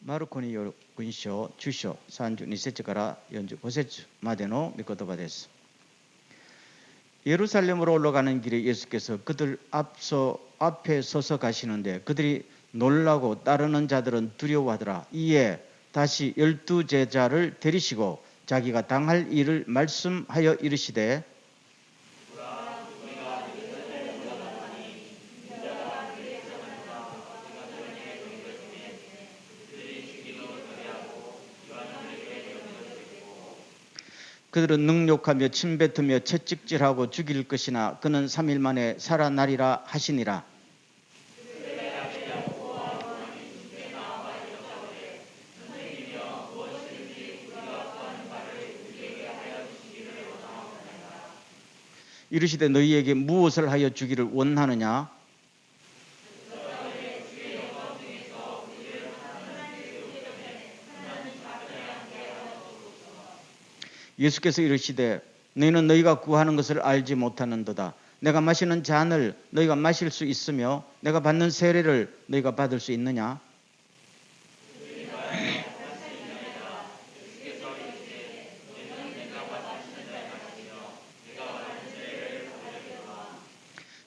マルコによる福音書10章32節から45節までの御言葉です。 예루살렘으로 올라가는 길에 예수께서 그들 앞에 서서 가시는데 그들이 놀라고 따르는 자들은 두려워하더라. 이에 다시 12 제자를 데리시고 자기가 당할 일을 말씀하여 이르시되 그들은 능욕하며 침뱉으며 채찍질하고 죽일 것이나 그는 3일 만에 살아나리라 하시니라. 이르시되 너희에게 무엇을 하여 주기를 원하느냐? 예수께서 이르시되 너희는 너희가 구하는 것을 알지 못하는도다. 내가 마시는 잔을 너희가 마실 수 있으며 내가 받는 세례를 너희가 받을 수 있느냐?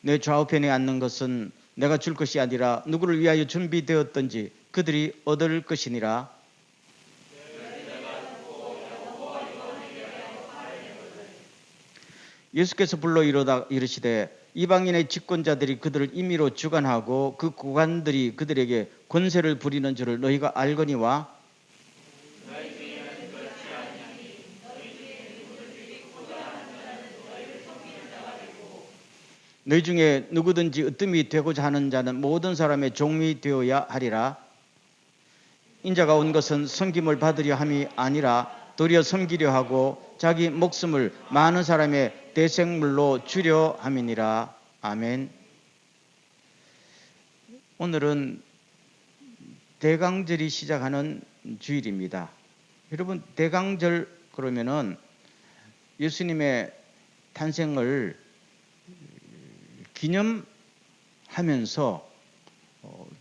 내 좌우편에 앉는 것은 내가 줄 것이 아니라 누구를 위하여 준비되었던지 그들이 얻을 것이니라. 예수께서 불러 이르시되 이방인의 집권자들이 그들을 임의로 주관하고 그 고관들이 그들에게 권세를 부리는 줄을 너희가 알거니와 너희 중에 누구든지 으뜸이 되고자 하는 자는 모든 사람의 종이 되어야 하리라. 인자가 온 것은 섬김을 받으려 함이 아니라 도리어 섬기려 하고 자기 목숨을 많은 사람의 대생물로 주려 함이니라. 아멘. 오늘은 대강절이 시작하는 주일입니다. 여러분, 대강절 그러면은 예수님의 탄생을 기념하면서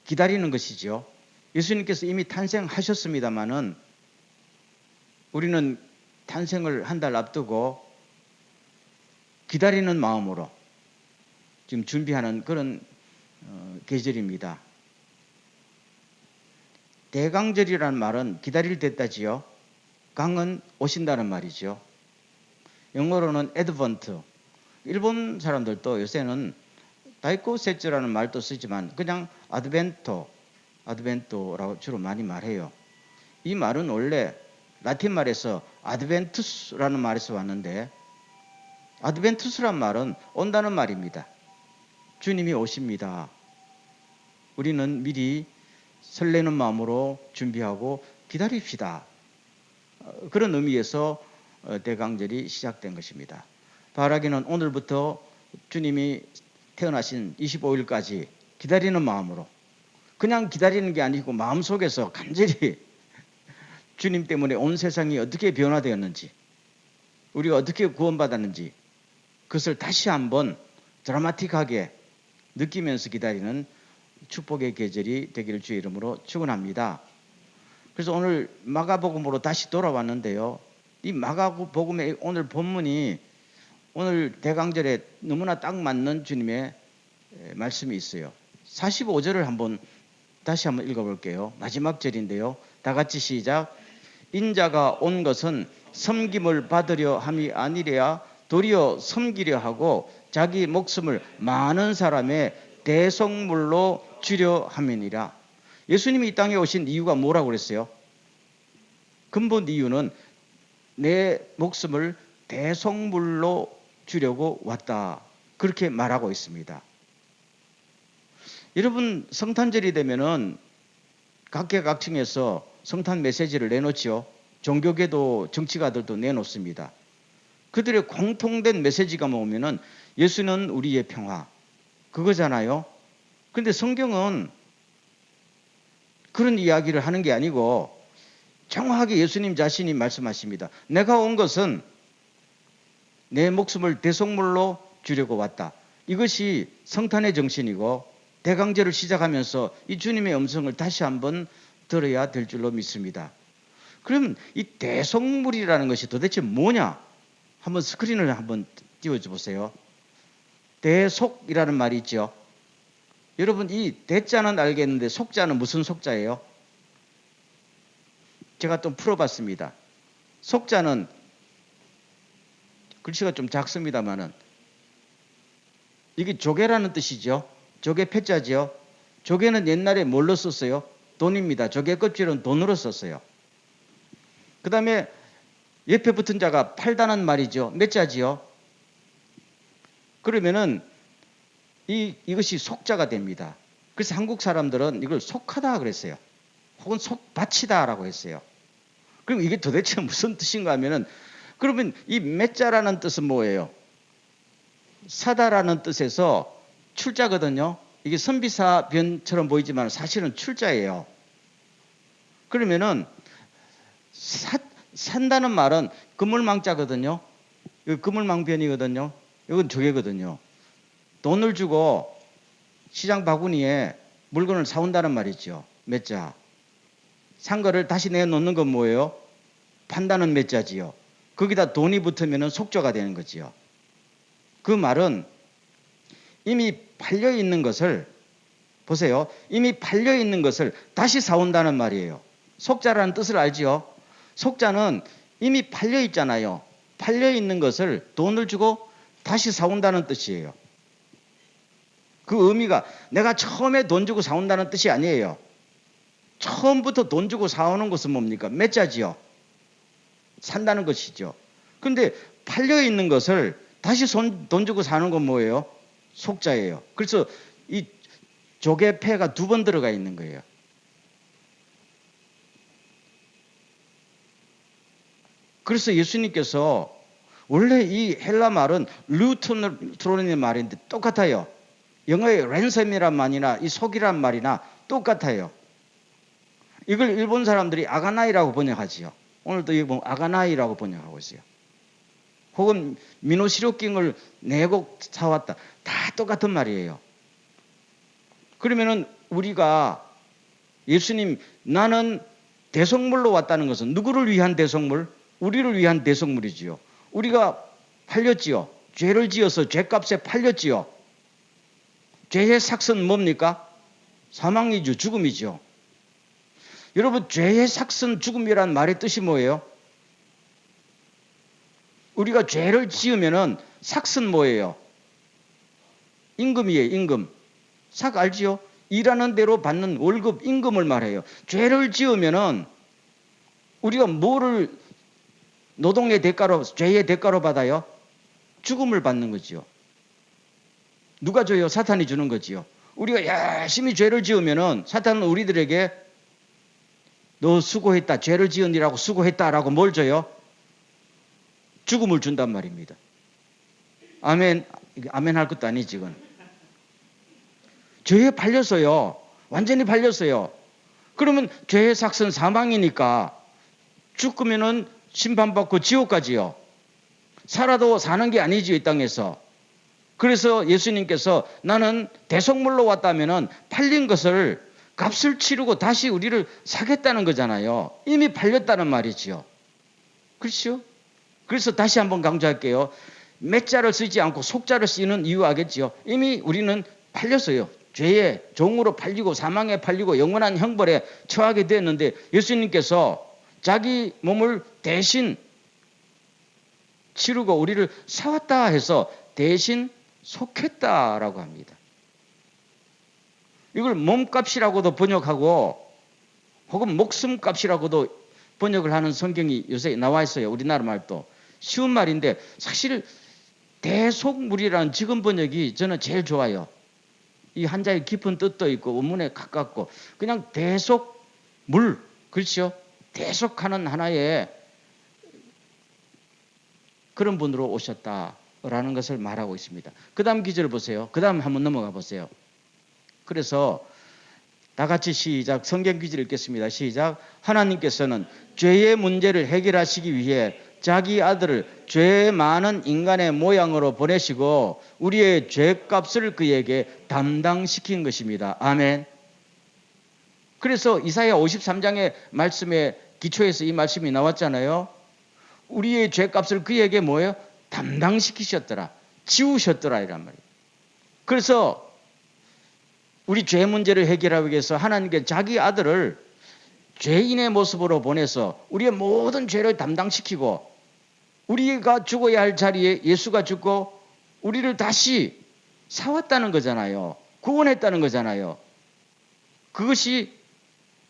기다리는 것이죠. 예수님께서 이미 탄생하셨습니다마는 우리는 탄생을 한 달 앞두고 기다리는 마음으로 지금 준비하는 그런 계절입니다. 대강절이라는 말은 기다릴 때다지요. 강은 오신다는 말이죠. 영어로는 advent. 일본 사람들도 요새는 다이코세츠라는 말도 쓰지만 그냥 아드벤토라고 주로 많이 말해요. 이 말은 원래 라틴 말에서 아드벤투스라는 말에서 왔는데 아드벤투스란 말은 온다는 말입니다. 주님이 오십니다. 우리는 미리 설레는 마음으로 준비하고 기다립시다. 그런 의미에서 대강절이 시작된 것입니다. 바라기는 오늘부터 주님이 태어나신 25일까지 기다리는 마음으로 그냥 기다리는 게 아니고 마음속에서 간절히 주님 때문에 온 세상이 어떻게 변화되었는지 우리가 어떻게 구원받았는지 그것을 다시 한번 드라마틱하게 느끼면서 기다리는 축복의 계절이 되기를 주의 이름으로 축원합니다. 그래서 오늘 마가복음으로 다시 돌아왔는데요. 이 마가복음의 오늘 본문이 오늘 대강절에 너무나 딱 맞는 주님의 말씀이 있어요. 45절을 다시 한번 읽어볼게요. 마지막 절인데요. 다 같이 시작. 인자가 온 것은 섬김을 받으려 함이 아니랴 도리어 섬기려 하고 자기 목숨을 많은 사람의 대속물로 주려 함이니라. 예수님이 이 땅에 오신 이유가 뭐라고 그랬어요? 근본 이유는 내 목숨을 대속물로 주려고 왔다. 그렇게 말하고 있습니다. 여러분, 성탄절이 되면은 각계각층에서 성탄 메시지를 내놓지요. 종교계도 정치가들도 내놓습니다. 그들의 공통된 메시지가 뭐냐면은 예수는 우리의 평화 그거잖아요. 그런데 성경은 그런 이야기를 하는 게 아니고 정확하게 예수님 자신이 말씀하십니다. 내가 온 것은 내 목숨을 대속물로 주려고 왔다. 이것이 성탄의 정신이고 대강절을 시작하면서 이 주님의 음성을 다시 한번 들어야 될 줄로 믿습니다. 그럼 이 대속물이라는 것이 도대체 뭐냐? 한번 스크린을 한번 띄워줘 보세요. 대속이라는 말이 있죠. 여러분 이 대자는 알겠는데 속자는 무슨 속자예요? 제가 좀 풀어봤습니다. 속자는 글씨가 좀 작습니다만은 이게 조개라는 뜻이죠. 조개 패자죠. 조개는 옛날에 뭘로 썼어요? 돈입니다. 조개 껍질은 돈으로 썼어요. 그 다음에 옆에 붙은 자가 팔다는 말이죠. 몇 자지요? 그러면은 이것이 속자가 됩니다. 그래서 한국 사람들은 이걸 속하다 그랬어요. 혹은 속바치다라고 했어요. 그럼 이게 도대체 무슨 뜻인가 하면은 그러면 이 맺자라는 뜻은 뭐예요? 사다라는 뜻에서 출자거든요. 이게 선비사 변처럼 보이지만 사실은 출자예요. 그러면은 산다는 말은 그물망자거든요. 이거 그물망변이거든요. 이건 조개거든요. 돈을 주고 시장 바구니에 물건을 사온다는 말이죠. 맺자. 산 거를 다시 내놓는 건 뭐예요? 판다는 맺자지요. 거기다 돈이 붙으면 속조가 되는 거지요. 그 말은 이미 팔려 있는 것을 보세요. 이미 팔려 있는 것을 다시 사온다는 말이에요. 속자라는 뜻을 알지요? 속자는 이미 팔려 있잖아요. 팔려 있는 것을 돈을 주고 다시 사온다는 뜻이에요. 그 의미가 내가 처음에 돈 주고 사온다는 뜻이 아니에요. 처음부터 돈 주고 사오는 것은 뭡니까? 맺자지요. 산다는 것이죠. 그런데 팔려 있는 것을 다시 돈 주고 사는 건 뭐예요? 속자예요. 그래서 이 조개패가 두 번 들어가 있는 거예요. 그래서 예수님께서 원래 이 헬라 말은 루트론의 말인데 똑같아요. 영어의 랜섬이란 말이나 이 속이란 말이나 똑같아요. 이걸 일본 사람들이 아가나이라고 번역하지요. 오늘도 이거 아가나이라고 번역하고 있어요. 혹은 미노시로킹을 내고 사왔다. 다 똑같은 말이에요. 그러면은 우리가 예수님 나는 대속물로 왔다는 것은 누구를 위한 대속물? 우리를 위한 대속물이지요. 우리가 팔렸지요. 죄를 지어서 죄값에 팔렸지요. 죄의 삭은 뭡니까? 사망이죠. 죽음이죠. 여러분 죄의 삭은 죽음이란 말의 뜻이 뭐예요? 우리가 죄를 지으면은 삭은 뭐예요? 임금이에요. 임금. 삭 알지요? 일하는 대로 받는 월급 임금을 말해요. 죄를 지으면은 우리가 뭐를 노동의 대가로 죄의 대가로 받아요? 죽음을 받는 거지요. 누가 줘요? 사탄이 주는 거지요. 우리가 열심히 죄를 지으면은 사탄은 우리들에게 너 수고했다. 죄를 지으니라고 수고했다라고 뭘 줘요? 죽음을 준단 말입니다. 아멘. 아멘 할 것도 아니지 지금. 죄에 팔렸어요. 완전히 팔렸어요. 그러면 죄의 삭은 사망이니까 죽으면은 심판받고 지옥 가지요. 살아도 사는 게 아니지요, 이 땅에서. 그래서 예수님께서 나는 대속물로 왔다면은 팔린 것을 값을 치르고 다시 우리를 사겠다는 거잖아요. 이미 팔렸다는 말이지요. 그렇죠? 그래서 다시 한번 강조할게요. 맺자를 쓰지 않고 속자를 쓰는 이유 알겠지요? 이미 우리는 팔렸어요. 죄의 종으로 팔리고 사망에 팔리고 영원한 형벌에 처하게 되었는데 예수님께서 자기 몸을 대신 치르고 우리를 사왔다 해서 대신 속했다라고 합니다. 이걸 몸값이라고도 번역하고 혹은 목숨값이라고도 번역을 하는 성경이 요새 나와 있어요. 우리나라 말도. 쉬운 말인데 사실 대속물이라는 지금 번역이 저는 제일 좋아요. 이 한자의 깊은 뜻도 있고 원문에 가깝고 그냥 대속물, 그렇죠? 대속하는 하나의 그런 분으로 오셨다라는 것을 말하고 있습니다. 그 다음 기절 보세요. 그 다음 한번 넘어가 보세요. 그래서 다 같이 시작. 성경 기절 읽겠습니다. 시작. 하나님께서는 죄의 문제를 해결하시기 위해 자기 아들을 죄 많은 인간의 모양으로 보내시고 우리의 죄값을 그에게 담당시킨 것입니다. 아멘. 그래서 이사야 53장의 말씀에 기초에서 이 말씀이 나왔잖아요. 우리의 죄값을 그에게 뭐예요? 담당시키셨더라. 지우셨더라 이란 말이에요. 그래서 우리 죄 문제를 해결하기 위해서 하나님께 자기 아들을 죄인의 모습으로 보내서 우리의 모든 죄를 담당시키고 우리가 죽어야 할 자리에 예수가 죽고 우리를 다시 사왔다는 거잖아요. 구원했다는 거잖아요. 그것이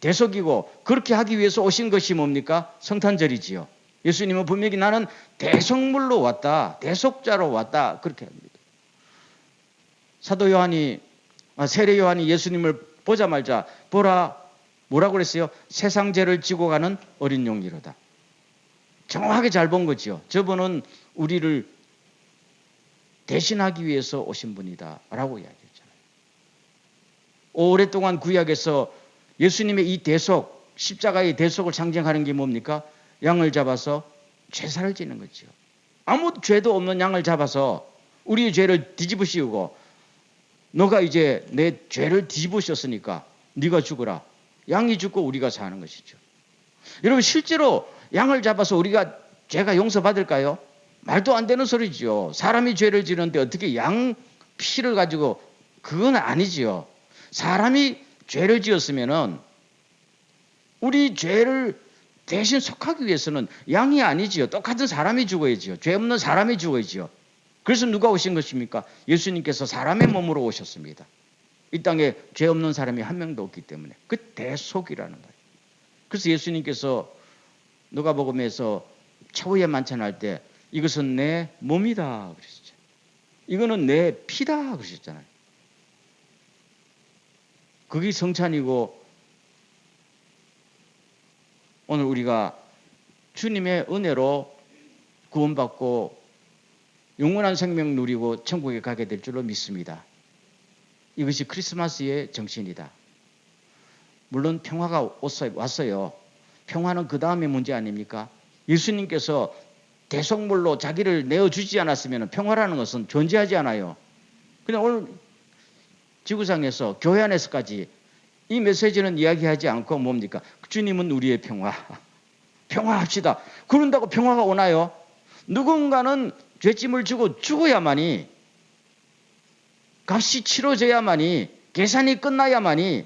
대속이고 그렇게 하기 위해서 오신 것이 뭡니까? 성탄절이지요. 예수님은 분명히 나는 대속물로 왔다. 대속자로 왔다. 그렇게 합니다. 세례 요한이 예수님을 보자마자 보라 뭐라고 그랬어요? 세상 죄를 지고 가는 어린 용이로다. 정확하게 잘 본 거지요. 저분은 우리를 대신하기 위해서 오신 분이다 라고 이야기했잖아요. 오랫동안 구약에서 예수님의 이 대속, 십자가의 대속을 상징하는 게 뭡니까? 양을 잡아서 제사를 지는 거죠. 아무 죄도 없는 양을 잡아서 우리의 죄를 뒤집어 씌우고 너가 이제 내 죄를 뒤집어 씌웠으니까 네가 죽어라. 양이 죽고 우리가 사는 것이죠. 여러분 실제로 양을 잡아서 우리가 죄가 용서받을까요? 말도 안 되는 소리죠. 사람이 죄를 지는데 어떻게 양 피를 가지고 그건 아니지요. 사람이 죄를 지었으면은 우리 죄를 대신 속하기 위해서는 양이 아니지요. 똑같은 사람이 죽어야지요. 죄 없는 사람이 죽어야지요. 그래서 누가 오신 것입니까? 예수님께서 사람의 몸으로 오셨습니다. 이 땅에 죄 없는 사람이 한 명도 없기 때문에 그 대속이라는 거예요. 그래서 예수님께서 누가복음에서 최후의 만찬할 때 이것은 내 몸이다 그러셨죠. 이거는 내 피다 그러셨잖아요. 그게 성찬이고 오늘 우리가 주님의 은혜로 구원받고 영원한 생명 누리고 천국에 가게 될 줄로 믿습니다. 이것이 크리스마스의 정신이다. 물론 평화가 왔어요. 평화는 그 다음의 문제 아닙니까? 예수님께서 대속물로 자기를 내어주지 않았으면 평화라는 것은 존재하지 않아요. 그냥 오늘 지구상에서 교회 안에서까지 이 메시지는 이야기하지 않고 뭡니까? 주님은 우리의 평화. 평화합시다. 그런다고 평화가 오나요? 누군가는 죄짐을 지고 죽어야만이 값이 치러져야만이 계산이 끝나야만이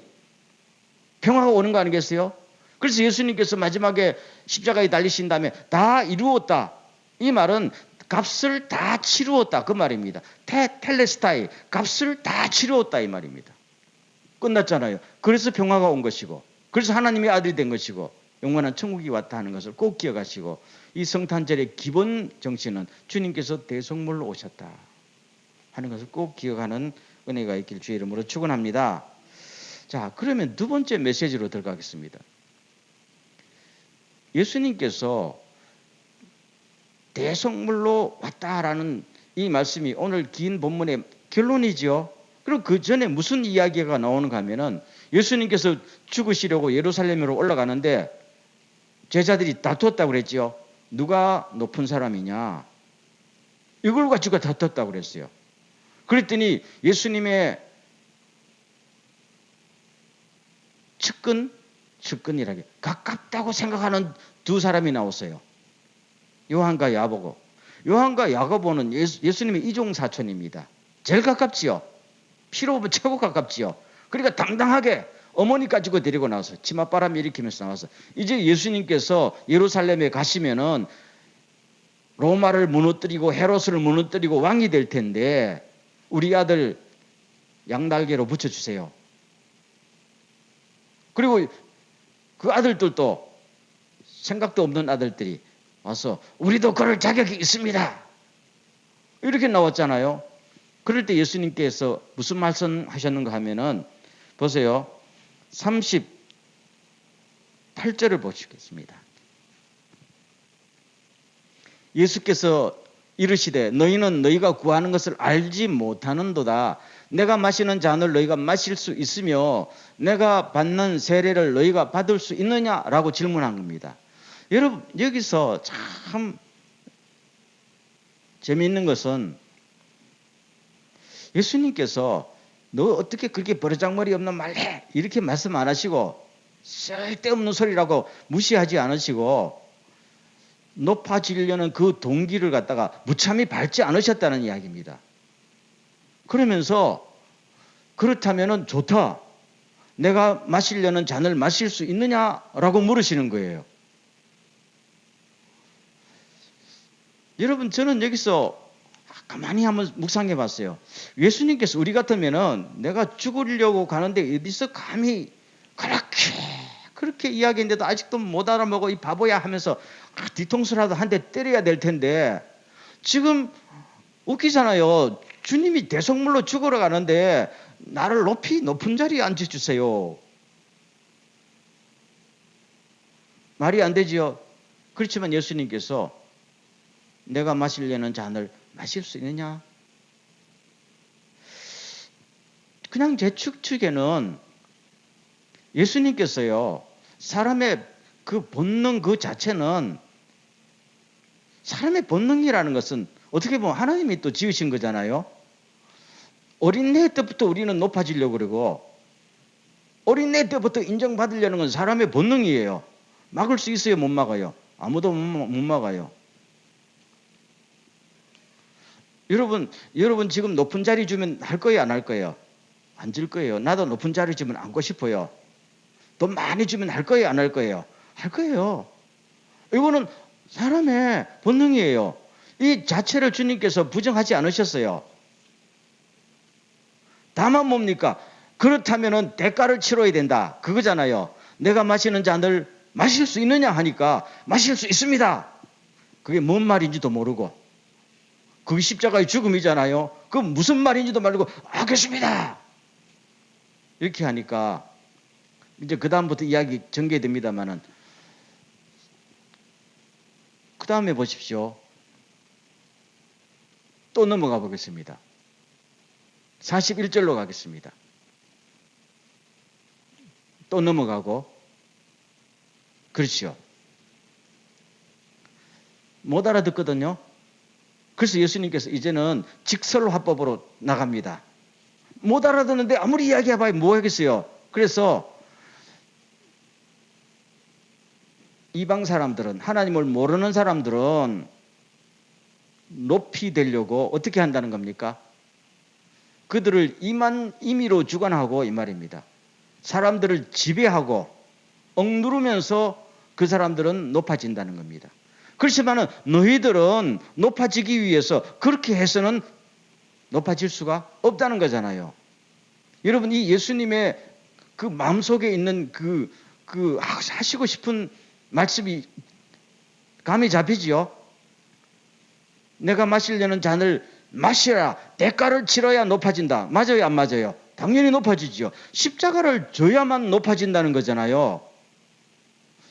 평화가 오는 거 아니겠어요? 그래서 예수님께서 마지막에 십자가에 달리신 다음에 다 이루었다. 이 말은 값을 다 치루었다. 그 말입니다. 텔레스타이 값을 다 치루었다 이 말입니다. 끝났잖아요. 그래서 평화가 온 것이고 그래서 하나님의 아들이 된 것이고 영원한 천국이 왔다 하는 것을 꼭 기억하시고 이 성탄절의 기본 정신은 주님께서 대속물로 오셨다 하는 것을 꼭 기억하는 은혜가 있길 주의 이름으로 축원합니다. 자, 그러면 두 번째 메시지로 들어가겠습니다. 예수님께서 대속물로 왔다라는 이 말씀이 오늘 긴 본문의 결론이죠. 그럼 그 전에 무슨 이야기가 나오는가 하면은 예수님께서 죽으시려고 예루살렘으로 올라가는데 제자들이 다투었다고 그랬죠. 누가 높은 사람이냐. 이걸 가지고 다투었다고 그랬어요. 그랬더니 예수님의 측근이라게 가깝다고 생각하는 두 사람이 나왔어요. 요한과 야고보. 요한과 야고보는 예수님의 이종사촌입니다. 제일 가깝지요. 피로 보면 최고 가깝지요. 그러니까 당당하게 어머니 가지고 데리고 나와서 치맛바람 일으키면서 나와서 이제 예수님께서 예루살렘에 가시면은 로마를 무너뜨리고 헤롯을 무너뜨리고 왕이 될 텐데 우리 아들 양날개로 붙여주세요. 그리고 그 아들들도 생각도 없는 아들들이 와서 우리도 그럴 자격이 있습니다. 이렇게 나왔잖아요. 그럴 때 예수님께서 무슨 말씀 하셨는가 하면은 보세요. 38절을 보시겠습니다. 예수께서 이르시되 너희는 너희가 구하는 것을 알지 못하는도다. 내가 마시는 잔을 너희가 마실 수 있으며 내가 받는 세례를 너희가 받을 수 있느냐라고 질문한 겁니다. 여러분 여기서 참 재미있는 것은 예수님께서 너 어떻게 그렇게 버르장머리 없는 말 해? 이렇게 말씀 안 하시고 쓸데없는 소리라고 무시하지 않으시고 높아지려는 그 동기를 갖다가 무참히 밟지 않으셨다는 이야기입니다. 그러면서 그렇다면 좋다. 내가 마시려는 잔을 마실 수 있느냐라고 물으시는 거예요. 여러분, 저는 여기서 가만히 한번 묵상해 봤어요. 예수님께서 우리 같으면은 내가 죽으려고 가는데 어디서 감히 그렇게 이야기했는데도 아직도 못 알아먹어 이 바보야 하면서 뒤통수라도 한 대 때려야 될 텐데 지금 웃기잖아요. 주님이 대성물로 죽으러 가는데 나를 높은 자리에 앉혀주세요. 말이 안 되지요. 그렇지만 예수님께서 내가 마시려는 잔을 마실 수 있느냐? 그냥 제 추측에는 예수님께서요, 사람의 그 본능 그 자체는, 사람의 본능이라는 것은 어떻게 보면 하나님이 또 지으신 거잖아요. 어린애 때부터 우리는 높아지려고 그러고 어린애 때부터 인정받으려는 건 사람의 본능이에요. 막을 수 있어요? 못 막아요? 아무도 못 막아요. 여러분 지금 높은 자리 주면 할 거예요? 안 할 거예요? 안 줄 거예요. 나도 높은 자리 주면 앉고 싶어요. 돈 많이 주면 할 거예요? 안 할 거예요? 할 거예요. 이거는 사람의 본능이에요. 이 자체를 주님께서 부정하지 않으셨어요. 다만 뭡니까? 그렇다면 대가를 치러야 된다. 그거잖아요. 내가 마시는 잔을 마실 수 있느냐 하니까 마실 수 있습니다. 그게 뭔 말인지도 모르고 그게 십자가의 죽음이잖아요. 그 무슨 말인지도 모르고 알겠습니다. 이렇게 하니까 이제 그 다음부터 이야기 전개됩니다만은 그 다음에 보십시오. 또 넘어가 보겠습니다. 41절로 가겠습니다. 또 넘어가고 그렇죠. 못 알아듣거든요. 그래서 예수님께서 이제는 직설화법으로 나갑니다. 못 알아듣는데 아무리 이야기해봐야 뭐 하겠어요. 그래서 이방 사람들은, 하나님을 모르는 사람들은 높이 되려고 어떻게 한다는 겁니까? 그들을 임의로 주관하고 이 말입니다. 사람들을 지배하고 억누르면서 그 사람들은 높아진다는 겁니다. 그렇지만 너희들은 높아지기 위해서 그렇게 해서는 높아질 수가 없다는 거잖아요. 여러분, 이 예수님의 그 마음속에 있는 그 하시고 싶은 말씀이 감이 잡히지요? 내가 마시려는 잔을 마시라. 대가를 치러야 높아진다. 맞아요? 안 맞아요? 당연히 높아지죠. 십자가를 져야만 높아진다는 거잖아요.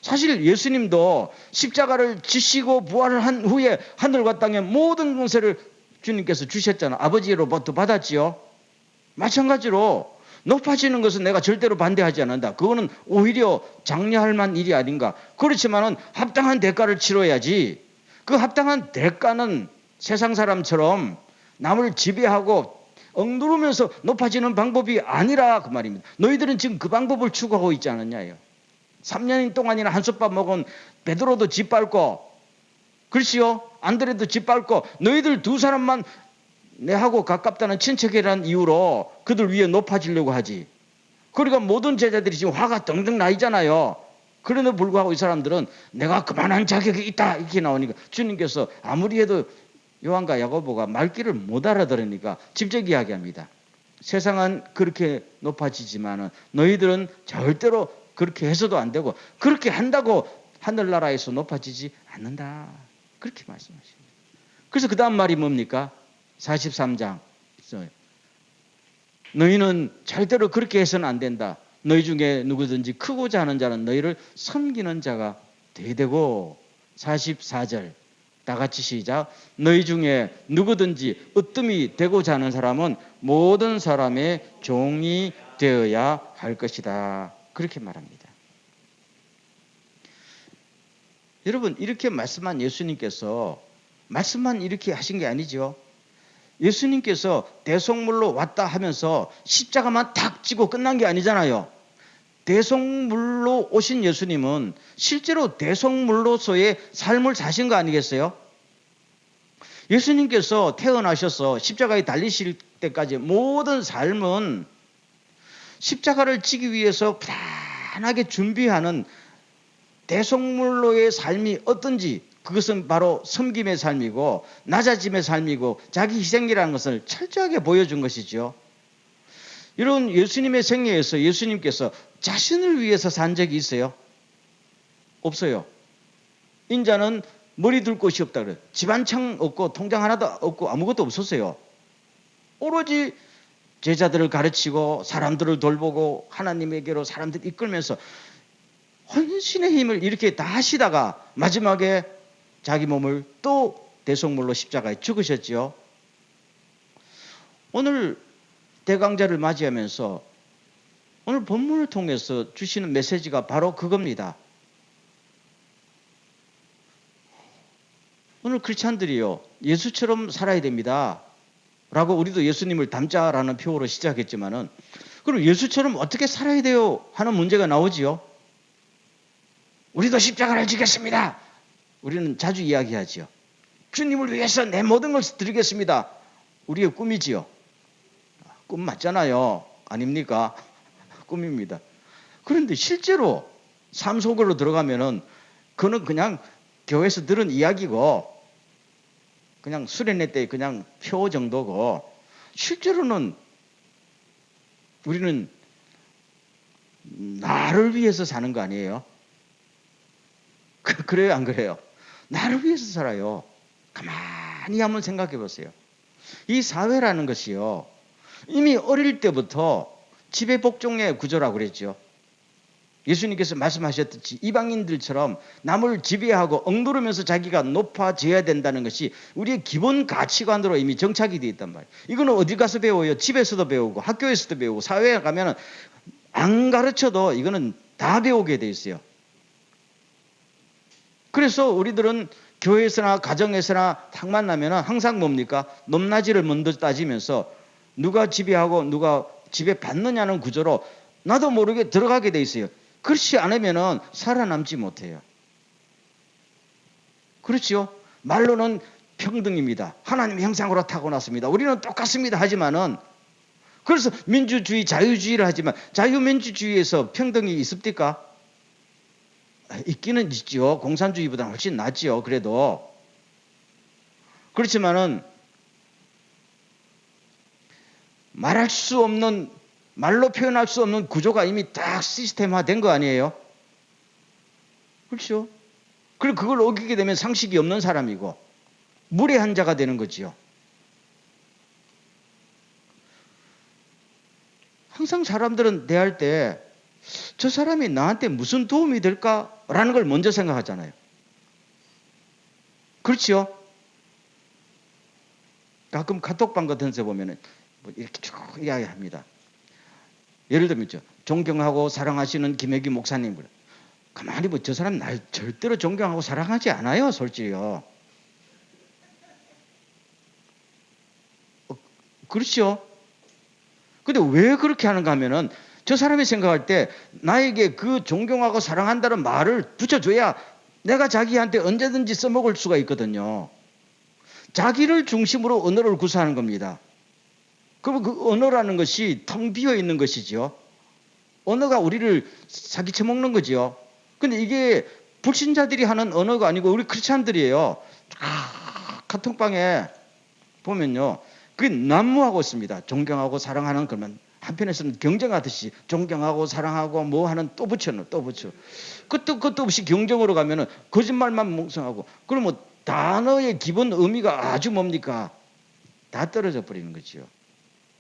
사실 예수님도 십자가를 지시고 부활을 한 후에 하늘과 땅의 모든 권세를 주님께서 주셨잖아요. 아버지로부터 받았지요. 마찬가지로 높아지는 것은 내가 절대로 반대하지 않는다. 그거는 오히려 장려할 만한 일이 아닌가. 그렇지만은 합당한 대가를 치러야지. 그 합당한 대가는 세상 사람처럼 남을 지배하고 억누르면서 높아지는 방법이 아니라 그 말입니다. 너희들은 지금 그 방법을 추구하고 있지 않느냐요. 3년 동안이나 한솥밥 먹은 베드로도 짓밟고, 글쎄요, 안드레도 짓밟고, 너희들 두 사람만 내하고 가깝다는 친척이라는 이유로 그들 위해 높아지려고 하지. 그러니까 모든 제자들이 지금 화가 덩덩 나 있잖아요. 그런데도 불구하고 이 사람들은 내가 그만한 자격이 있다 이렇게 나오니까 주님께서 아무리 해도 요한과 야고보가 말귀를 못 알아들으니까 직접 이야기합니다. 세상은 그렇게 높아지지만은 너희들은 절대로 그렇게 해서도 안 되고 그렇게 한다고 하늘나라에서 높아지지 않는다. 그렇게 말씀하십니다. 그래서 그 다음 말이 뭡니까? 43장. 너희는 절대로 그렇게 해서는 안 된다. 너희 중에 누구든지 크고자 하는 자는 너희를 섬기는 자가 돼야 되고, 44절 다 같이 시작. 너희 중에 누구든지 으뜸이 되고자 하는 사람은 모든 사람의 종이 되어야 할 것이다. 그렇게 말합니다. 여러분, 이렇게 말씀한 예수님께서 말씀만 이렇게 하신 게 아니죠. 예수님께서 대속물로 왔다 하면서 십자가만 탁 지고 끝난 게 아니잖아요. 대속물로 오신 예수님은 실제로 대속물로서의 삶을 사신 거 아니겠어요? 예수님께서 태어나셔서 십자가에 달리실 때까지 모든 삶은 십자가를 지기 위해서 편안하게 준비하는 대속물로의 삶이 어떤지, 그것은 바로 섬김의 삶이고 낮아짐의 삶이고 자기 희생이라는 것을 철저하게 보여준 것이죠. 이런 예수님의 생애에서 예수님께서 자신을 위해서 산 적이 있어요? 없어요. 인자는 머리 둘 곳이 없다 그래요. 집안창 없고 통장 하나도 없고 아무것도 없었어요. 오로지 제자들을 가르치고 사람들을 돌보고 하나님에게로 사람들 이끌면서 헌신의 힘을 이렇게 다 하시다가 마지막에 자기 몸을 또 대속물로 십자가에 죽으셨지요. 오늘 대강자를 맞이하면서 오늘 본문을 통해서 주시는 메시지가 바로 그겁니다. 오늘 크리스찬들이요, 예수처럼 살아야 됩니다 라고 우리도 예수님을 닮자라는 표어로 시작했지만은, 그럼 예수처럼 어떻게 살아야 돼요 하는 문제가 나오지요. 우리도 십자가를 지겠습니다. 우리는 자주 이야기하지요. 주님을 위해서 내 모든 것을 드리겠습니다. 우리의 꿈이지요. 꿈 맞잖아요. 아닙니까? 꿈입니다. 그런데 실제로 삶 속으로 들어가면은 그는 그냥 교회에서 들은 이야기고 그냥 수련회 때 그냥 표 정도고, 실제로는 우리는 나를 위해서 사는 거 아니에요? 그래요, 안 그래요? 나를 위해서 살아요. 가만히 한번 생각해 보세요. 이 사회라는 것이요, 이미 어릴 때부터 지배복종의 구조라고 그랬죠. 예수님께서 말씀하셨듯이 이방인들처럼 남을 지배하고 억누르면서 자기가 높아져야 된다는 것이 우리의 기본 가치관으로 이미 정착이 되어 있단 말이에요. 이거는 어디 가서 배워요? 집에서도 배우고 학교에서도 배우고 사회에 가면은 안 가르쳐도 이거는 다 배우게 돼 있어요. 그래서 우리들은 교회에서나 가정에서나 탁 만나면은 항상 뭡니까? 높낮이를 먼저 따지면서 누가 지배하고 누가 지배받느냐는 구조로 나도 모르게 들어가게 돼 있어요. 그렇지 않으면은 살아남지 못해요. 그렇죠? 말로는 평등입니다. 하나님 형상으로 타고났습니다. 우리는 똑같습니다. 하지만은, 그래서 민주주의, 자유주의를 하지만 자유민주주의에서 평등이 있습니까? 있기는 있죠. 공산주의보다는 훨씬 낫죠. 그래도. 그렇지만은 말할 수 없는, 말로 표현할 수 없는 구조가 이미 딱 시스템화된 거 아니에요? 그렇죠? 그리고 그걸 어기게 되면 상식이 없는 사람이고 무례한 자가 되는 거지요. 항상 사람들은 대할 때 저 사람이 나한테 무슨 도움이 될까라는 걸 먼저 생각하잖아요. 그렇죠? 가끔 카톡방 같은 데 보면은 뭐 이렇게 쭉 이야기합니다. 예를 들면 존경하고 사랑하시는 김혜기 목사님, 그래. 가만히 뭐 저 사람 날 절대로 존경하고 사랑하지 않아요, 솔직히요. 그렇죠? 근데 왜 그렇게 하는가 하면은 저 사람이 생각할 때 나에게 그 존경하고 사랑한다는 말을 붙여줘야 내가 자기한테 언제든지 써먹을 수가 있거든요. 자기를 중심으로 언어를 구사하는 겁니다. 그럼 그 언어라는 것이 텅 비어 있는 것이죠. 언어가 우리를 사기쳐 먹는 거죠. 근데 이게 불신자들이 하는 언어가 아니고 우리 크리스찬들이에요. 카톡방에 보면요, 그게 난무하고 있습니다. 존경하고 사랑하는 그러면 한편에서는 경쟁하듯이 존경하고 사랑하고 뭐 하는 또 붙여. 끝도 없이 경쟁으로 가면은 거짓말만 몽성하고, 그러면 단어의 기본 의미가 아주 뭡니까? 다 떨어져 버리는 거죠.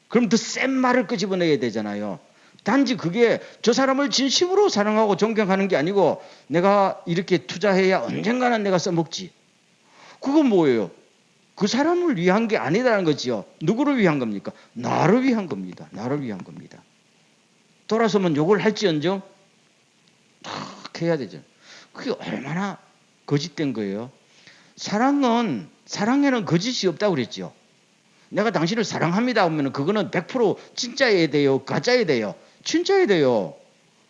그럼 더 센 말을 끄집어내야 되잖아요. 단지 그게 저 사람을 진심으로 사랑하고 존경하는 게 아니고 내가 이렇게 투자해야 언젠가는 내가 써먹지. 그건 뭐예요? 그 사람을 위한 게 아니다라는 거지요. 누구를 위한 겁니까? 나를 위한 겁니다. 나를 위한 겁니다. 돌아서면 욕을 할지언정 탁 해야 되죠. 그게 얼마나 거짓된 거예요. 사랑에는 거짓이 없다고 그랬죠. 내가 당신을 사랑합니다 하면 그거는 100% 진짜여야 돼요? 가짜여야 돼요? 진짜여야 돼요.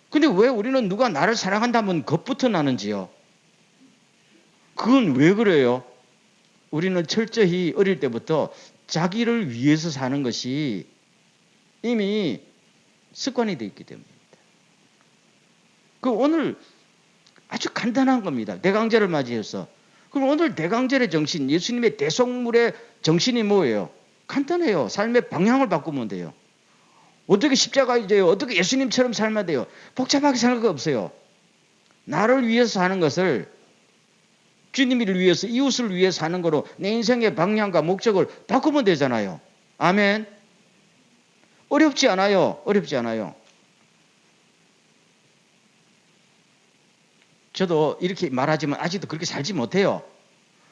근데 왜 우리는 누가 나를 사랑한다면 겁부터 나는지요? 그건 왜 그래요? 우리는 철저히 어릴 때부터 자기를 위해서 사는 것이 이미 습관이 되어 있기 때문입니다. 그 오늘 아주 간단한 겁니다. 대강절을 맞이해서. 그럼 오늘 대강절의 정신, 예수님의 대속물의 정신이 뭐예요? 간단해요. 삶의 방향을 바꾸면 돼요. 어떻게 십자가에 돼요? 어떻게 예수님처럼 살면 돼요? 복잡하게 생각 없어요. 나를 위해서 사는 것을 주님을 위해서, 이웃을 위해서 사는 거로 내 인생의 방향과 목적을 바꾸면 되잖아요. 아멘. 어렵지 않아요. 어렵지 않아요. 저도 이렇게 말하지만 아직도 그렇게 살지 못해요.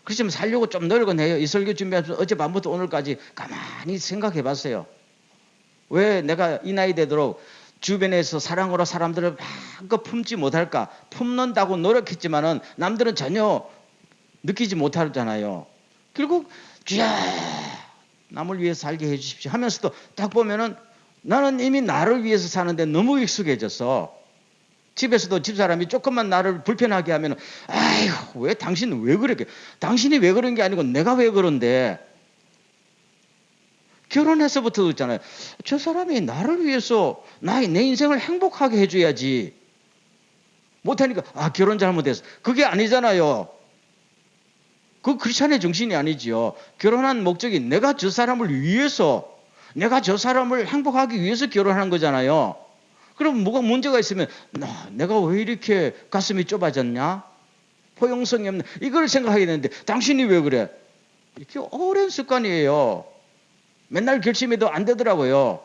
그렇지만 살려고 좀 노력은 해요. 이 설교 준비하면서 어젯밤부터 오늘까지 가만히 생각해 봤어요. 왜 내가 이 나이 되도록 주변에서 사랑으로 사람들을 마음껏 품지 못할까? 품는다고 노력했지만은 남들은 전혀 느끼지 못하잖아요. 결국 주야 남을 위해서 살게 해주십시오 하면서도 딱 보면은 나는 이미 나를 위해서 사는데 너무 익숙해졌어. 집에서도 집사람이 조금만 나를 불편하게 하면 아이고 왜 당신은 왜 그래? 당신이 왜 그런 게 아니고 내가 왜 그런데? 결혼해서부터 그랬잖아요. 저 사람이 나를 위해서 내 인생을 행복하게 해줘야지. 못하니까 결혼 잘못했어. 그게 아니잖아요. 그 크리스찬의 정신이 아니지요. 결혼한 목적이 내가 저 사람을 위해서, 내가 저 사람을 행복하기 위해서 결혼한 거잖아요. 그럼 뭐가 문제가 있으면 내가 왜 이렇게 가슴이 좁아졌냐? 포용성이 없네. 이걸 생각하게 되는데 당신이 왜 그래? 이렇게 오랜 습관이에요. 맨날 결심해도 안 되더라고요.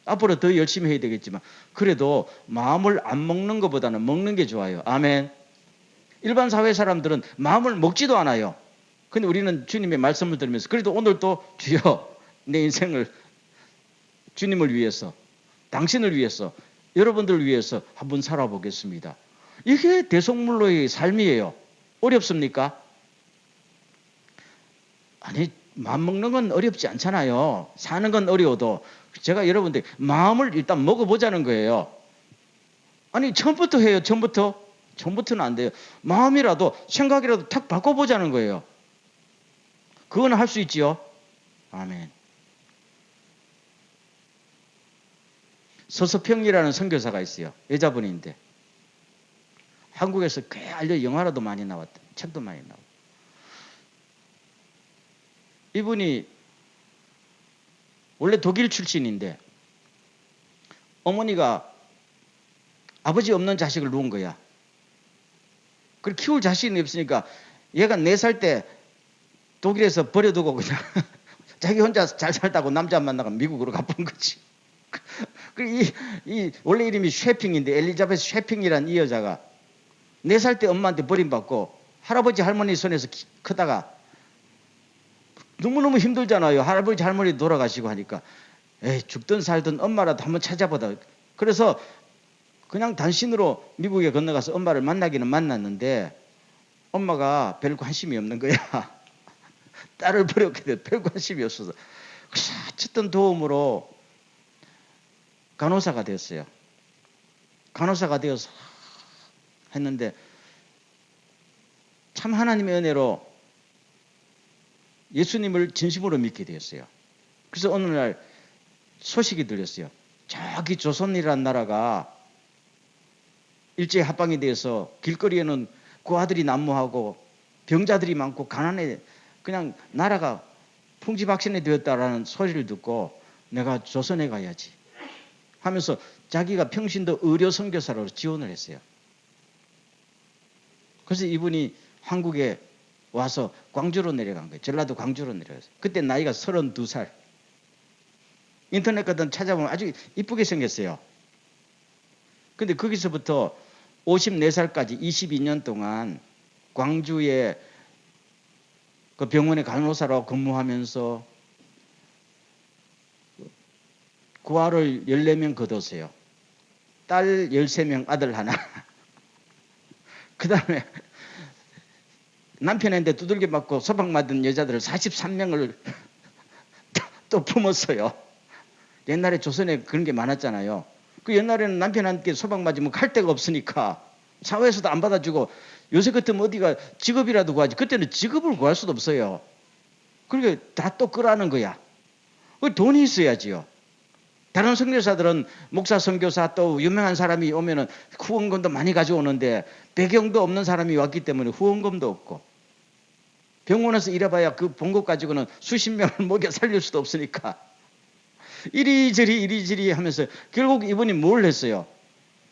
앞으로 더 열심히 해야 되겠지만 그래도 마음을 안 먹는 것보다는 먹는 게 좋아요. 아멘. 일반 사회 사람들은 마음을 먹지도 않아요. 근데 우리는 주님의 말씀을 들으면서 그래도 오늘도 주여 내 인생을 주님을 위해서, 당신을 위해서, 여러분들을 위해서 한번 살아보겠습니다. 이게 대속물로의 삶이에요. 어렵습니까? 아니 마음 먹는 건 어렵지 않잖아요. 사는 건 어려워도 제가 여러분들 마음을 일단 먹어보자는 거예요. 아니 처음부터 해요. 처음부터는 안 돼요. 마음이라도 생각이라도 탁 바꿔보자는 거예요. 그건 할 수 있지요. 아멘. 서서평이라는 선교사가 있어요. 여자분인데 한국에서 꽤 알려 영화로도 많이 나왔다. 책도 많이 나왔다. 이분이 원래 독일 출신인데 어머니가 아버지 없는 자식을 놓은 거야. 그걸 키울 자신이 없으니까 얘가 4살 때 독일에서 버려두고 그냥 자기 혼자 잘 살다고 남자 만나가 미국으로 가본 거지. 원래 이름이 쉐핑인데 엘리자베스 쉐핑이라는 이 여자가 4살 때 엄마한테 버림받고 할아버지 할머니 손에서 크다가 너무너무 힘들잖아요. 할아버지 할머니 돌아가시고 하니까 죽든 살든 엄마라도 한번 찾아보다. 그래서 그냥 단신으로 미국에 건너가서 엄마를 만나기는 만났는데 엄마가 별 관심이 없는 거야. 딸을 버렸게 돼. 별 관심이 없어서. 그래서 어쨌든 도움으로 간호사가 되었어요. 간호사가 되어서 했는데 참 하나님의 은혜로 예수님을 진심으로 믿게 되었어요. 그래서 어느 날 소식이 들렸어요. 저기 조선이라는 나라가 일제히 합방이 되어서 길거리에는 고아들이 난무하고 병자들이 많고 가난해 그냥 나라가 풍지박신이 되었다라는 소리를 듣고 내가 조선에 가야지 하면서 자기가 평신도 의료 선교사로 지원을 했어요. 그래서 이분이 한국에 와서 광주로 내려간 거예요. 전라도 광주로 내려갔어요. 그때 나이가 32살. 인터넷 같은 찾아보면 아주 이쁘게 생겼어요. 근데 거기서부터 54살까지 22년 동안 광주에 그 병원에 간호사로 근무하면서 구아를 14명 거뒀어요. 딸 13명, 아들 하나. 그 다음에 남편한테 두들겨 맞고 소방 맞은 여자들을 43명을 또 품었어요. 옛날에 조선에 그런 게 많았잖아요. 그 옛날에는 남편한테 소방 맞으면 갈 데가 없으니까 사회에서도 안 받아주고 요새 같으면 어디가 직업이라도 구하지. 그때는 직업을 구할 수도 없어요. 그러니까 다 또 끄라는 거야. 돈이 있어야지요. 다른 선교사들은 목사, 선교사 또 유명한 사람이 오면은 후원금도 많이 가져오는데 배경도 없는 사람이 왔기 때문에 후원금도 없고 병원에서 일해봐야 그 본 것 가지고는 수십 명을 먹여 살릴 수도 없으니까 이리저리 하면서 결국 이분이 뭘 했어요?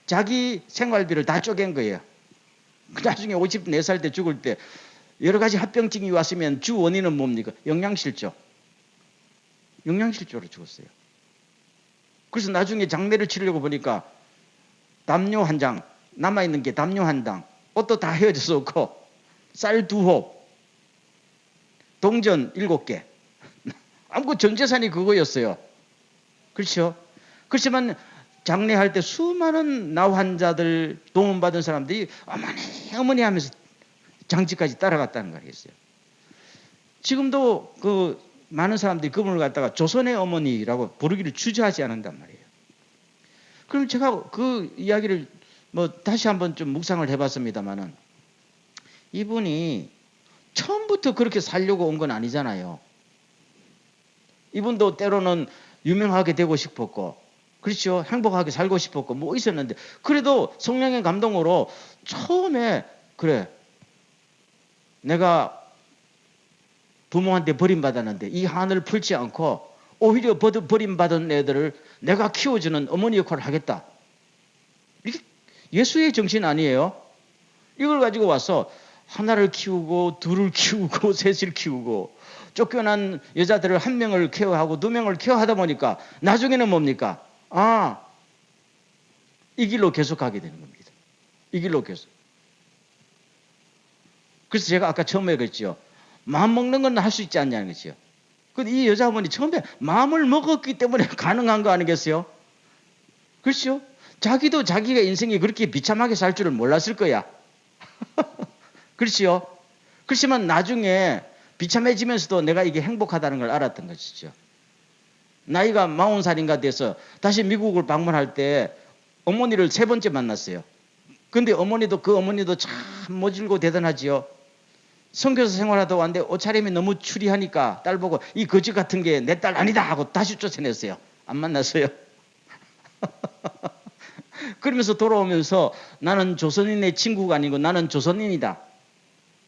자기 생활비를 다 쪼갠 거예요. 나중에 54살 때 죽을 때 여러 가지 합병증이 왔으면 주 원인은 뭡니까? 영양실조. 영양실조로 죽었어요. 그래서 나중에 장례를 치르려고 보니까 담요 한 장, 남아있는 게 담요 한 장, 옷도 다 헤어져서 없고 쌀 2홉, 동전 7개. 아무튼 전 재산이 그거였어요. 그렇죠? 그렇지만 장례할 때 수많은 나 환자들 도움받은 사람들이 어머니 하면서 장지까지 따라갔다는 걸 했어요. 지금도 그 많은 사람들이 그분을 갖다가 조선의 어머니라고 부르기를 주저하지 않는단 말이에요. 그럼 제가 그 이야기를 다시 한번 좀 묵상을 해봤습니다만은 이분이 처음부터 그렇게 살려고 온 건 아니잖아요. 이분도 때로는 유명하게 되고 싶었고, 그렇죠. 행복하게 살고 싶었고, 뭐 있었는데, 그래도 성령의 감동으로 처음에, 그래, 내가 부모한테 버림받았는데, 이 한을 풀지 않고, 오히려 버림받은 애들을 내가 키워주는 어머니 역할을 하겠다. 이게 예수의 정신 아니에요? 이걸 가지고 와서 하나를 키우고, 둘을 키우고, 셋을 키우고, 쫓겨난 여자들을 1명을 케어하고 2명을 케어하다 보니까 나중에는 뭡니까? 이 길로 계속 가게 되는 겁니다. 이 길로 계속. 그래서 제가 아까 처음에 그랬죠. 마음 먹는 건 할 수 있지 않냐는 거죠. 근데 이 여자분이 처음에 마음을 먹었기 때문에 가능한 거 아니겠어요? 그렇죠? 자기도 자기가 인생이 그렇게 비참하게 살 줄을 몰랐을 거야. 그렇죠? 그렇지만 나중에 비참해지면서도 내가 이게 행복하다는 걸 알았던 것이죠. 나이가 40살인가 돼서 다시 미국을 방문할 때 어머니를 3번째 만났어요. 근데 그 어머니도 참 모질고 대단하지요. 선교사 생활하다 왔는데 옷차림이 너무 추리하니까 딸 보고 이 거지 같은 게 내 딸 아니다 하고 다시 쫓아냈어요. 안 만났어요. 그러면서 돌아오면서 나는 조선인의 친구가 아니고 나는 조선인이다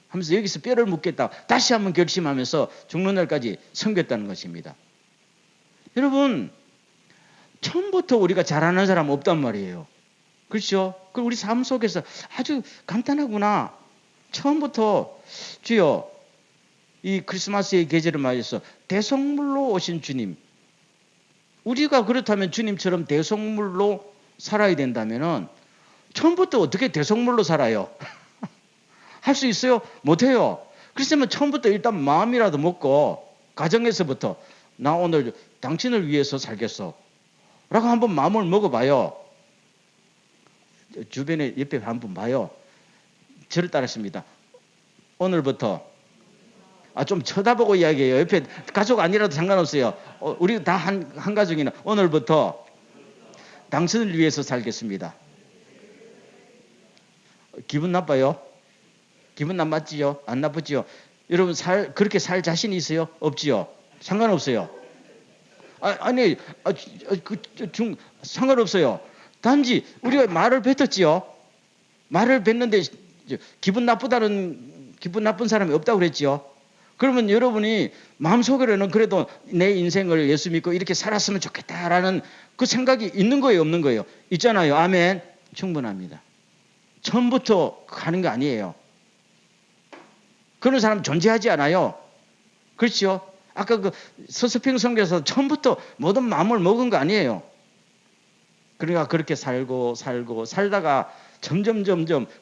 하면서 여기서 뼈를 묻겠다. 다시 한번 결심하면서 죽는 날까지 섬겼다는 것입니다. 여러분, 처음부터 우리가 잘하는 사람 없단 말이에요. 그렇죠? 그리고 우리 삶 속에서 아주 간단하구나. 처음부터 주여 이 크리스마스의 계절을 맞이해서 대속물로 오신 주님. 우리가 그렇다면 주님처럼 대속물로 살아야 된다면은 처음부터 어떻게 대속물로 살아요? 할 수 있어요? 못해요. 그렇다면 처음부터 일단 마음이라도 먹고 가정에서부터 나 오늘 당신을 위해서 살겠어 라고 한번 마음을 먹어봐요. 주변에 옆에 한번 봐요. 저를 따르십니다. 오늘부터 좀 쳐다보고 이야기해요. 옆에 가족 아니라도 상관없어요. 우리 다 한 가족이나 오늘부터 당신을 위해서 살겠습니다. 기분 나빠요? 기분 나빴지요? 안 나쁘지요? 여러분 그렇게 살 자신이 있어요? 없지요? 상관없어요. 상관없어요. 단지 우리가 말을 뱉었지요. 말을 뱉는데 기분 나쁜 사람이 없다고 그랬지요. 그러면 여러분이 마음속으로는 그래도 내 인생을 예수 믿고 이렇게 살았으면 좋겠다라는 그 생각이 있는 거예요, 없는 거예요? 있잖아요. 아멘. 충분합니다. 처음부터 가는 거 아니에요. 그런 사람 존재하지 않아요. 그렇죠? 아까 그 서서핑 선교에서 처음부터 모든 마음을 먹은 거 아니에요. 그러니까 그렇게 살다가 점점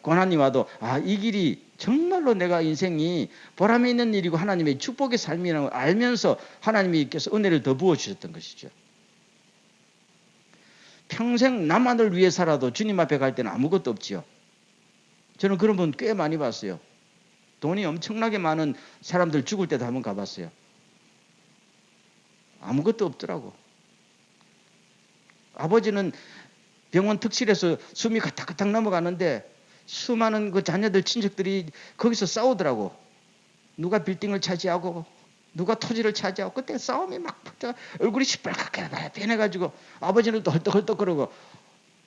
고난이 와도 이 길이 정말로 내가 인생이 보람이 있는 일이고 하나님의 축복의 삶이라는 걸 알면서 하나님께서 은혜를 더 부어주셨던 것이죠. 평생 나만을 위해 살아도 주님 앞에 갈 때는 아무것도 없지요. 저는 그런 분 꽤 많이 봤어요. 돈이 엄청나게 많은 사람들 죽을 때도 한번 가봤어요. 아무것도 없더라고. 아버지는 병원 특실에서 숨이 가탁가탁 넘어가는데 수많은 그 자녀들 친척들이 거기서 싸우더라고. 누가 빌딩을 차지하고 누가 토지를 차지하고 그때 싸움이 막 붙어 얼굴이 시뻘겋게 변해가지고 아버지는 또 헐떡헐떡거리고.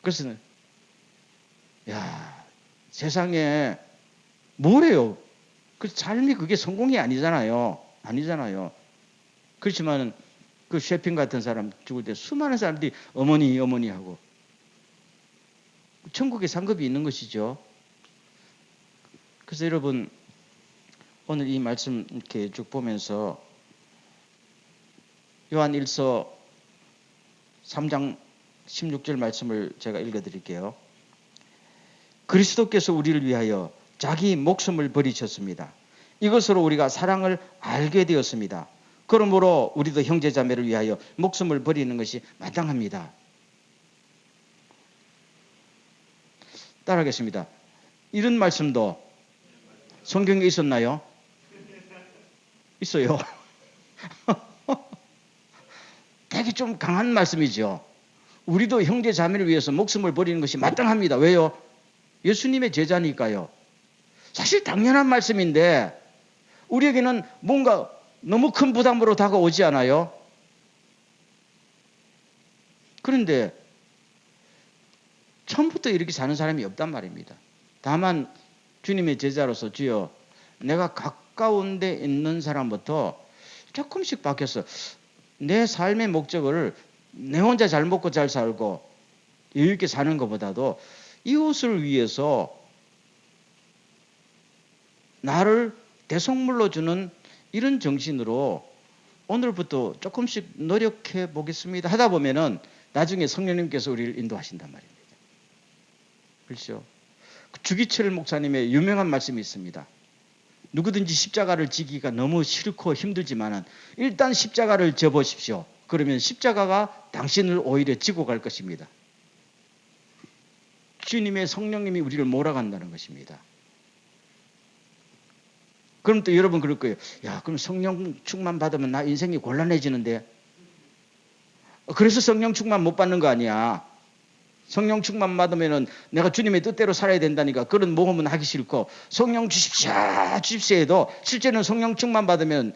그래서 야, 세상에 뭐래요? 그 삶이 그게 성공이 아니잖아요. 아니잖아요. 그렇지만 그 셰핑 같은 사람 죽을 때 수많은 사람들이 어머니 어머니 하고 천국에 상급이 있는 것이죠. 그래서 여러분 오늘 이 말씀 이렇게 쭉 보면서 요한 1서 3장 16절 말씀을 제가 읽어드릴게요. 그리스도께서 우리를 위하여 자기 목숨을 버리셨습니다. 이것으로 우리가 사랑을 알게 되었습니다. 그러므로 우리도 형제자매를 위하여 목숨을 버리는 것이 마땅합니다. 따라하겠습니다. 이런 말씀도 성경에 있었나요? 있어요. 되게 좀 강한 말씀이죠. 우리도 형제 자매를 위해서 목숨을 버리는 것이 마땅합니다. 왜요? 예수님의 제자니까요. 사실 당연한 말씀인데 우리에게는 뭔가 너무 큰 부담으로 다가오지 않아요? 그런데 처음부터 이렇게 사는 사람이 없단 말입니다. 다만 주님의 제자로서 주여 내가 가까운 데 있는 사람부터 조금씩 바뀌어서 내 삶의 목적을 내 혼자 잘 먹고 잘 살고 여유 있게 사는 것보다도 이웃을 위해서 나를 대속물로 주는 이런 정신으로 오늘부터 조금씩 노력해 보겠습니다 하다 보면은 나중에 성령님께서 우리를 인도하신단 말입니다. 그렇죠? 주기철 목사님의 유명한 말씀이 있습니다. 누구든지 십자가를 지기가 너무 싫고 힘들지만은 일단 십자가를 져보십시오. 그러면 십자가가 당신을 오히려 지고 갈 것입니다. 주님의 성령님이 우리를 몰아간다는 것입니다. 그럼 또 여러분 그럴 거예요. 야, 그럼 성령 충만 받으면 나 인생이 곤란해지는데. 그래서 성령 충만 못 받는 거 아니야. 성령 충만 받으면은 내가 주님의 뜻대로 살아야 된다니까. 그런 모험은 하기 싫고 성령 주십시오 주십시오 해도 실제는 성령 충만 받으면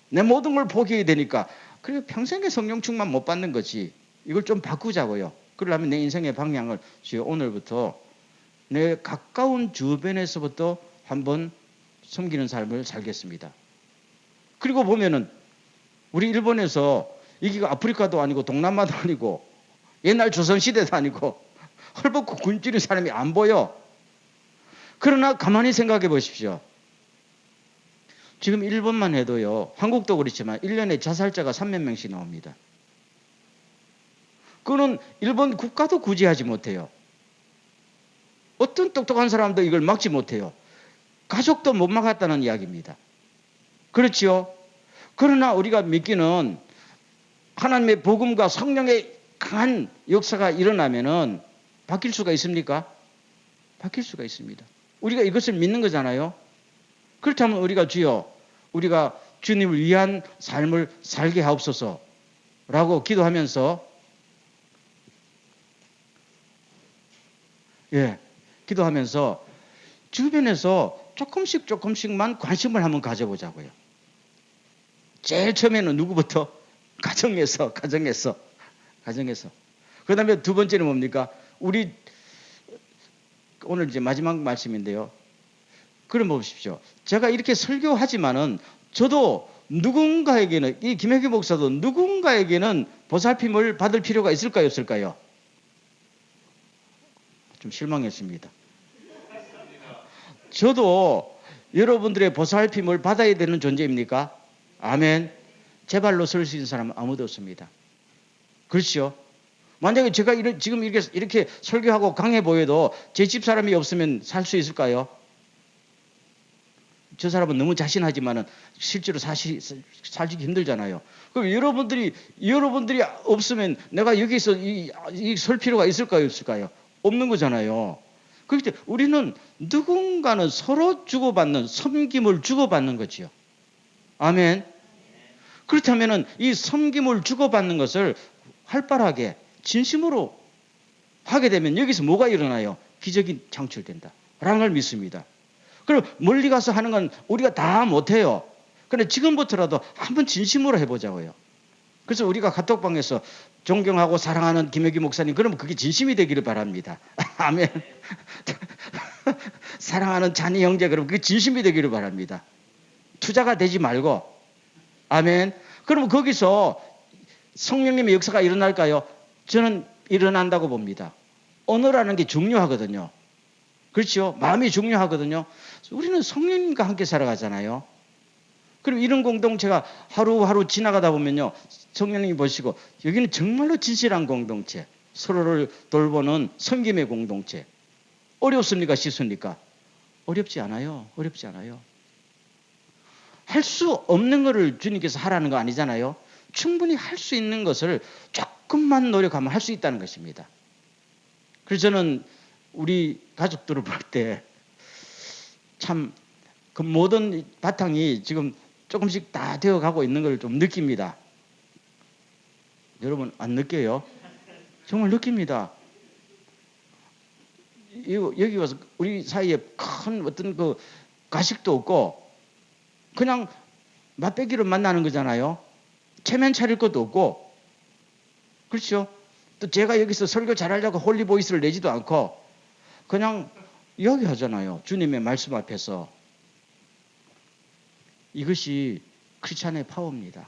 내 모든 걸 포기해야 되니까. 그래서 평생에 성령 충만 못 받는 거지. 이걸 좀 바꾸자고요. 그러려면 내 인생의 방향을 주여 오늘부터 내 가까운 주변에서부터 한번 섬기는 삶을 살겠습니다. 그리고 보면은 우리 일본에서 여기가 아프리카도 아니고 동남아도 아니고 옛날 조선시대도 아니고 헐벗고 굶주린 사람이 안 보여. 그러나 가만히 생각해 보십시오. 지금 일본만 해도요. 한국도 그렇지만 1년에 자살자가 3만 명씩 나옵니다. 그거는 일본 국가도 구제하지 못해요. 어떤 똑똑한 사람도 이걸 막지 못해요. 가족도 못 막았다는 이야기입니다. 그렇지요? 그러나 우리가 믿기는 하나님의 복음과 성령의 강한 역사가 일어나면은 바뀔 수가 있습니까? 바뀔 수가 있습니다. 우리가 이것을 믿는 거잖아요. 그렇다면 우리가 주여 우리가 주님을 위한 삶을 살게 하옵소서라고 기도하면서 기도하면서 주변에서 조금씩만 관심을 한번 가져보자고요. 제일 처음에는 누구부터? 가정에서. 그 다음에 두 번째는 뭡니까? 우리 오늘 이제 마지막 말씀인데요. 그럼 보십시오. 제가 이렇게 설교하지만은 저도 누군가에게는 이 김혜기 목사도 누군가에게는 보살핌을 받을 필요가 있을까요? 없을까요? 좀 실망했습니다. 저도 여러분들의 보살핌을 받아야 되는 존재입니까? 아멘. 제 발로 설 수 있는 사람은 아무도 없습니다. 그렇죠? 만약에 제가 지금 이렇게 설교하고 강해 보여도 제 집 사람이 없으면 살 수 있을까요? 저 사람은 너무 자신하지만은 실제로 살기 힘들잖아요. 그럼 여러분들이 없으면 내가 여기서 설 필요가 있을까요? 없을까요? 없는 거잖아요. 그렇기 때문에 우리는 누군가는 서로 주고받는 섬김을 주고받는 거지요. 아멘. 그렇다면은 이 섬김을 주고받는 것을 활발하게 진심으로 하게 되면 여기서 뭐가 일어나요? 기적이 창출된다 라는 걸 믿습니다. 그럼 멀리 가서 하는 건 우리가 다 못해요. 그런데 지금부터라도 한번 진심으로 해보자고요. 그래서 우리가 카톡방에서 존경하고 사랑하는 김혁기 목사님, 그러면 그게 진심이 되기를 바랍니다. 아멘. 사랑하는 자니 형제, 그러면 그게 진심이 되기를 바랍니다. 투자가 되지 말고. 아멘. 그러면 거기서 성령님의 역사가 일어날까요? 저는 일어난다고 봅니다. 언어라는 게 중요하거든요. 그렇죠? 마음이 중요하거든요. 우리는 성령님과 함께 살아가잖아요. 그럼 이런 공동체가 하루하루 지나가다 보면요, 성령님이 보시고 여기는 정말로 진실한 공동체, 서로를 돌보는 섬김의 공동체. 어렵습니까? 쉽습니까? 어렵지 않아요. 어렵지 않아요. 할 수 없는 것을 주님께서 하라는 거 아니잖아요. 충분히 할 수 있는 것을 조금만 노력하면 할 수 있다는 것입니다. 그래서 저는 우리 가족들을 볼 때 참 그 모든 바탕이 지금 조금씩 다 되어가고 있는 걸 좀 느낍니다. 여러분 안 느껴요? 정말 느낍니다. 여기 와서 우리 사이에 큰 어떤 그 가식도 없고 그냥 맛배기로 만나는 거잖아요. 체면 차릴 것도 없고. 그렇죠? 또 제가 여기서 설교 잘하려고 홀리보이스를 내지도 않고 그냥 여기 하잖아요. 주님의 말씀 앞에서. 이것이 크리스찬의 파워입니다.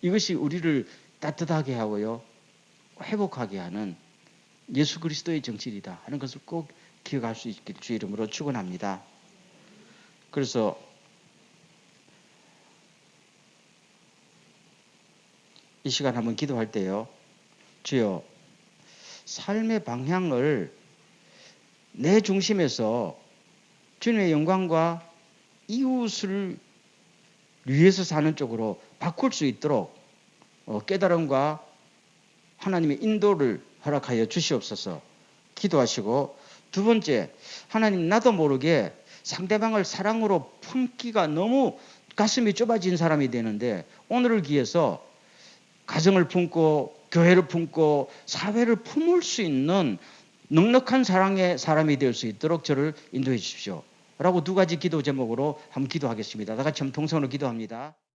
이것이 우리를 따뜻하게 하고요, 회복하게 하는 예수 그리스도의 정신이다 하는 것을 꼭 기억할 수 있기를 주 이름으로 축원합니다. 그래서 이 시간 한번 기도할 때요, 주여 삶의 방향을 내 중심에서 주님의 영광과 이웃을 위해서 사는 쪽으로 바꿀 수 있도록 깨달음과 하나님의 인도를 허락하여 주시옵소서 기도하시고, 두 번째, 하나님 나도 모르게 상대방을 사랑으로 품기가 너무 가슴이 좁아진 사람이 되는데 오늘을 기해서 가정을 품고 교회를 품고 사회를 품을 수 있는 넉넉한 사랑의 사람이 될 수 있도록 저를 인도해 주십시오 라고 두 가지 기도 제목으로 한번 기도하겠습니다. 다 같이 한번 통성으로 기도합니다.